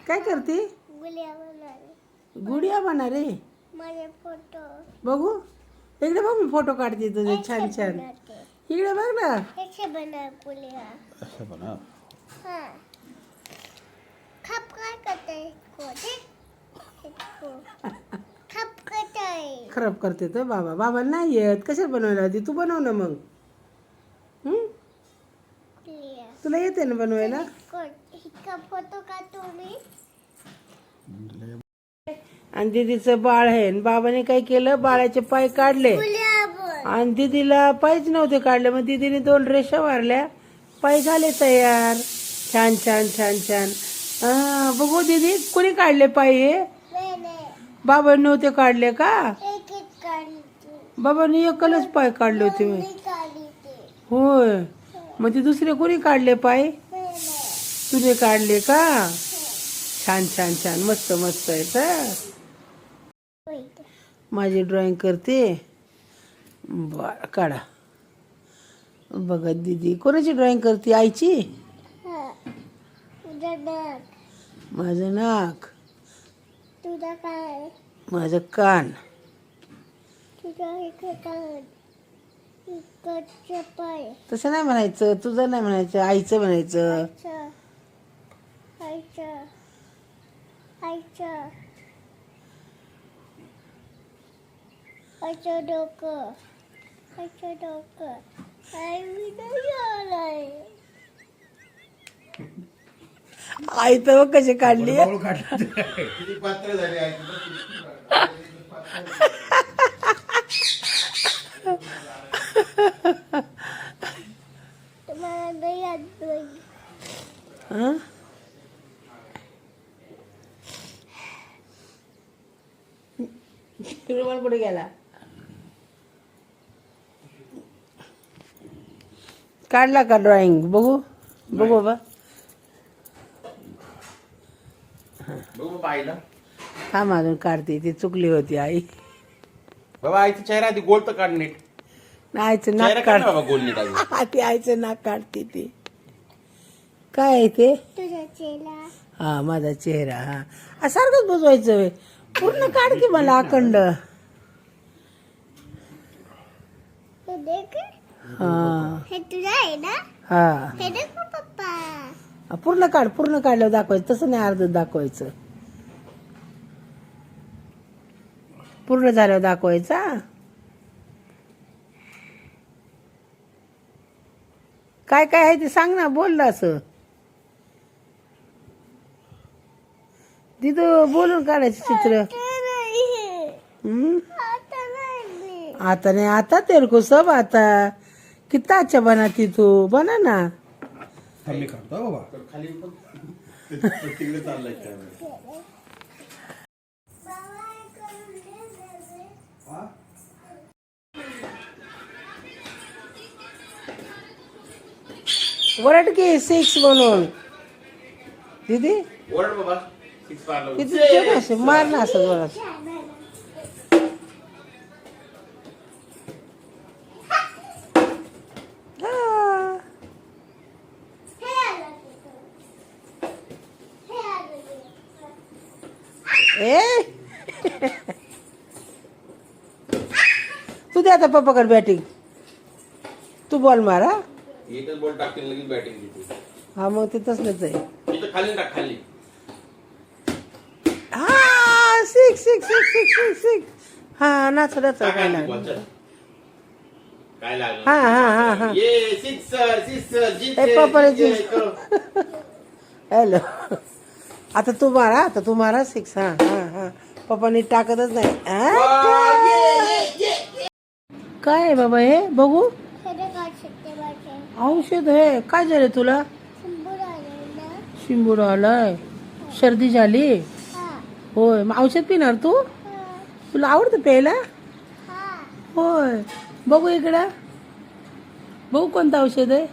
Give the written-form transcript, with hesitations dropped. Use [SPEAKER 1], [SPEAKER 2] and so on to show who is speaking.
[SPEAKER 1] काय करते? गुडिया बना रे.
[SPEAKER 2] माझे फोटो
[SPEAKER 1] बघू इकडे बघ, मी फोटो काढते तुझे छान छान. इकडे बघ ना.
[SPEAKER 2] कैसे बना गुलिया?
[SPEAKER 3] असं बनव.
[SPEAKER 2] हाँ खप काय करते इसको खप करते
[SPEAKER 1] खराब करते तर बाबा नाही येत. कशाला बनवायला होती? तू बनव ना मग.
[SPEAKER 2] गुलिया
[SPEAKER 1] तुला येते ना बनवायला?
[SPEAKER 2] इसका फोटो काढतो मी.
[SPEAKER 1] आणि दीदीचं बाळ आहे. आणि बाबाने काय केलं, बाळाचे पाय काढले
[SPEAKER 2] गुलिया बोल.
[SPEAKER 1] आणि दीदीला पायच नव्हते काढले. मग दीदीने 2 रेषा मारल्या, पाय झाले तयार. छान छान छान छान. बघू दीदी कोणी काढले पाय? हे
[SPEAKER 2] मैंने
[SPEAKER 1] बाबांनी नव्हते काढले का?
[SPEAKER 2] एक काढली थी.
[SPEAKER 1] बाबांनी एकलच पाय काढले होते.
[SPEAKER 2] मी काढली थी.
[SPEAKER 1] होय. मग ते दुसरे कोणी काढले पाय?
[SPEAKER 2] मैंने
[SPEAKER 1] तुझे काढले का? छान छान छान. मस्त मस्त आहे तर. माझी ड्रॉइंग करते. बर काढा. बघा दीदी कोणाची ड्रॉइंग करते? आईची.
[SPEAKER 2] तुझा नाक,
[SPEAKER 1] माझं नाक,
[SPEAKER 2] तुझा काय,
[SPEAKER 1] माझं कान,
[SPEAKER 2] तुझा इकडे कान, इकडचे पाय.
[SPEAKER 1] तसं नाही म्हणायचं. तुझं नाही म्हणायचं, आईचं म्हणायचं.
[SPEAKER 2] आईचं आईचं आईचं आईचं डोकं, आईचं डोकं. आई मी नाही आलाय.
[SPEAKER 1] आई तर बघ कशी काढली.
[SPEAKER 3] बाळू काढलं. किती पात्र झाली आहे.
[SPEAKER 2] तुम्हाला नाही आठवण.
[SPEAKER 1] हं? रुमाल कुठे गेला? काढला का ड्रॉइंग? बघू बघू बाबा.
[SPEAKER 3] बघू बाईला.
[SPEAKER 1] थांब अजून काढते. ती चुकली होती आई.
[SPEAKER 3] बाबा आईचा चेहरा आधी गोल तर काढ नीट.
[SPEAKER 1] आईचं
[SPEAKER 3] चेहरा
[SPEAKER 1] नाक
[SPEAKER 3] काढ
[SPEAKER 1] काढ.
[SPEAKER 3] ना बाबा गोल नीट आधी.
[SPEAKER 1] ती आईचं नाक काढते ती. काय आहे ते?
[SPEAKER 2] तुझा चेहरा
[SPEAKER 1] हा माझा चेहरा. हा सारखंच बुजवायचं होय. पूर्ण काढ की मला अखंड.
[SPEAKER 2] हे देख.
[SPEAKER 1] हा
[SPEAKER 2] हे तुझा आहे ना?
[SPEAKER 1] हा
[SPEAKER 2] हे देख ना पप्पा.
[SPEAKER 1] पूर्ण काढ. पूर्ण काढल्यावर दाखवायचं. तसं नाही अर्ध दाखवायचं. पूर्ण झाल्यावर दाखवायचा. काय काय आहे ते सांग ना. बोल ना असं. तिथं बोलून काढायचं चित्र.
[SPEAKER 2] आता नाही हे.
[SPEAKER 1] हम्म?
[SPEAKER 2] आता नाही.
[SPEAKER 1] आता नाही. आता तेरे को सब आता. कितना अच्छा बनाती तू. बना ना.
[SPEAKER 3] मी काढतो बाबा. खाली तिकडे चाललाय कॅमेरा.
[SPEAKER 2] बाबा हे करून दे.
[SPEAKER 1] वरट की 6 बनवून. दीदी
[SPEAKER 3] ओरड बाबा. 6 पार
[SPEAKER 1] किती जोर असं मार ना असं जोरात. हा.
[SPEAKER 2] हे आलं तिथं. हे आलं तिथं.
[SPEAKER 1] ए तू दे आता पप्पाकडे बॅटिंग. तू बॉल मार. हा
[SPEAKER 3] एकच बॉल टाकतील लगेच बॅटिंग देते.
[SPEAKER 1] हा मग ते तसलंच आहे.
[SPEAKER 3] इथं खाली टाक खाली.
[SPEAKER 1] हा 6. हा नाच नाच.
[SPEAKER 3] काय
[SPEAKER 1] काय
[SPEAKER 3] लागलं?
[SPEAKER 1] लागलं?
[SPEAKER 3] काय लागलं?
[SPEAKER 1] हा हा हा हा.
[SPEAKER 3] ये सिक्सर
[SPEAKER 1] ए पप्पाने हॅलो. आता तू मारा. आता तू मारा 6. हा हा हा. पप्पाने टाकतच नाही. काय आहे बाबा हे? बघू.
[SPEAKER 2] हे देख शकते माझे.
[SPEAKER 1] औषध आहे. काय झालं तुला?
[SPEAKER 2] शंभर आले ना.
[SPEAKER 1] शिंबूड आलाय. सर्दी झाली.
[SPEAKER 2] हा
[SPEAKER 1] होय. मग औषध पिणार तू?
[SPEAKER 2] हा
[SPEAKER 1] तुला आवडतं प्यायला?
[SPEAKER 2] हा.
[SPEAKER 1] होय. बघू इकडं. बघू कोणतं औषध आहे.